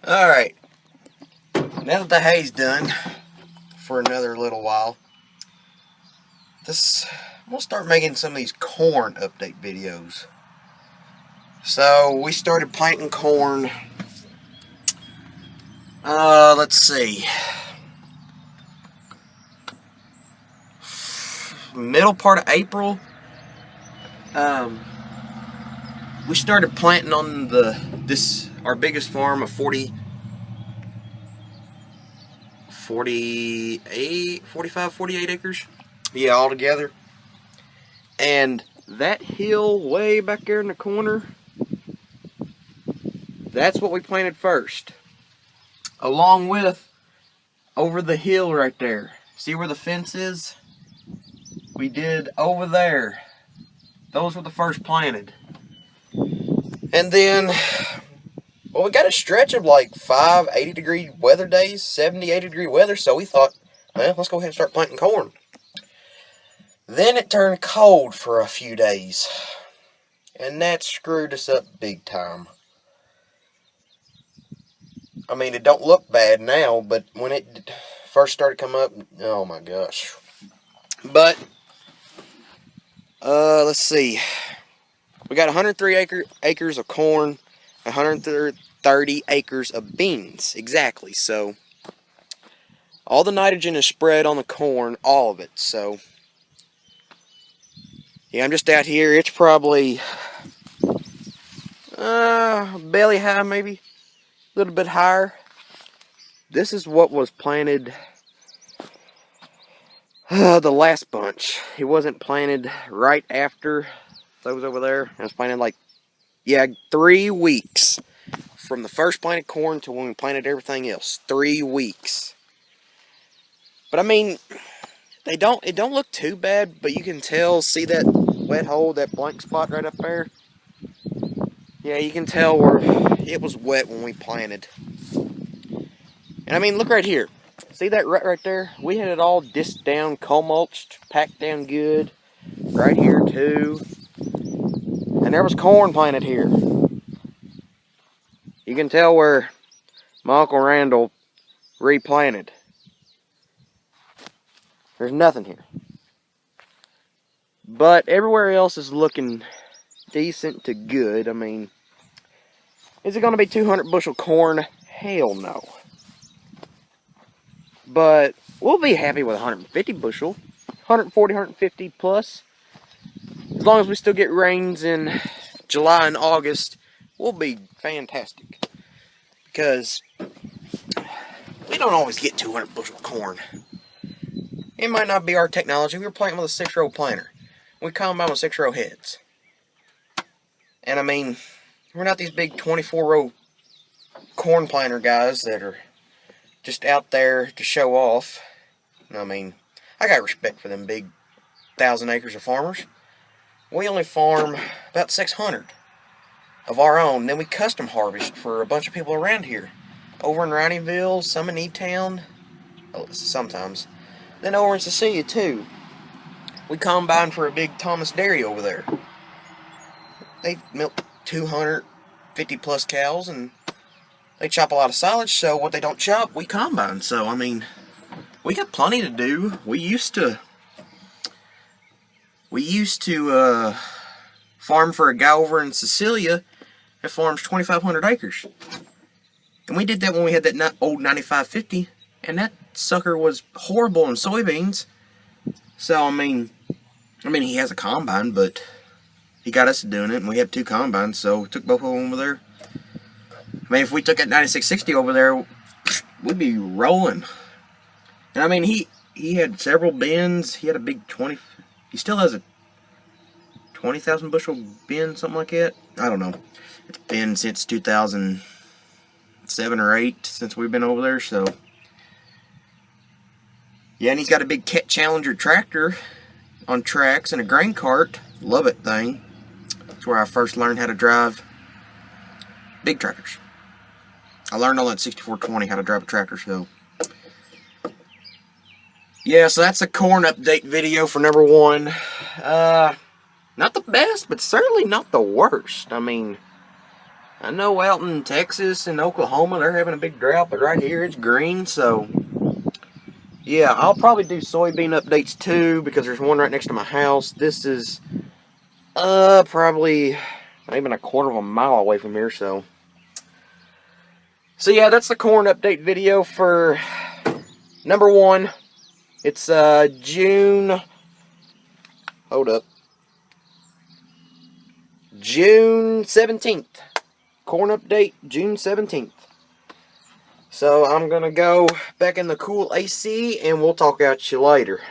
Alright, now that the hay's done for another little while, I'm going to start making some of these corn update videos. So, we started planting corn, let's see, middle part of April. We started planting on our biggest farm of 48 acres. Yeah, all together. And that hill way back there in the corner, that's what we planted first. Along with over the hill right there. See where the fence is? We did over there. Those were the first planted. And then, well, we got a stretch of like 80-degree weather days, 70, 80-degree weather, so we thought, well, let's go ahead and start planting corn. Then it turned cold for a few days, and that screwed us up big time. I mean, it don't look bad now, but when it first started coming up, oh my gosh. But, let's see. We got 103 acres of corn, 130 acres of beans, exactly. So, all the nitrogen is spread on the corn, all of it. So, yeah, I'm just out here. It's probably belly high, maybe a little bit higher. This is what was planted the last bunch. It wasn't planted right after those over there. It was planted like, 3 weeks from the first planted corn to when we planted everything else. 3 weeks. But I mean, it don't look too bad, but you can tell, see that wet hole, that blank spot right up there? Yeah, you can tell where it was wet when we planted. And I mean, look right here. See that rut right there? We had it all disked down, co-mulched, packed down good. Right here too. And there was corn planted here. You can tell where my Uncle Randall replanted. There's nothing here. But everywhere else is looking decent to good. I mean, is it going to be 200 bushel corn? Hell no. But we'll be happy with 150 bushel. 140, 150 plus. As long as we still get rains in July and August, we'll be fantastic. Because we don't always get 200 bushel corn. It might not be our technology. We were planting with a 6-row planter. We combine with 6-row heads. And I mean, we're not these big 24-row corn planter guys that are just out there to show off. I mean, I got respect for them big 1,000 acres of farmers. We only farm about 600 of our own. Then we custom harvest for a bunch of people around here. Over in Rineyville, some in E-Town, sometimes. Then over in Cecilia too. We combine for a big Thomas Dairy over there. They milk 250 plus cows, and they chop a lot of silage, so what they don't chop, we combine. So, I mean, we got plenty to do. We used to farm for a guy over in Cecilia that farms 2,500 acres. And we did that when we had that old 9550, and that sucker was horrible in soybeans. So, I mean, he has a combine, but he got us doing it, and we have 2 combines, so we took both of them over there. I mean, if we took that 9660 over there, we'd be rolling. And I mean, he had several bins. He had a big 20. He still has a 20,000 bushel bin, something like that. I don't know. It's been since 2007 or 8 since we've been over there. So yeah, and he's got a big Cat Challenger tractor on tracks and a grain cart. Love it thing. That's where I first learned how to drive big tractors. I learned on that 6420 how to drive a tractor, so. Yeah, so that's a corn update video for number 1. Not the best, but certainly not the worst. I mean, I know out in Texas and Oklahoma they're having a big drought, but right here it's green, so yeah, I'll probably do soybean updates too because there's one right next to my house. This is probably not even a quarter of a mile away from here, so yeah, that's the corn update video for number 1. It's June, hold up, June 17th. Corn update, June 17th. So I'm going to go back in the cool AC and we'll talk at you later.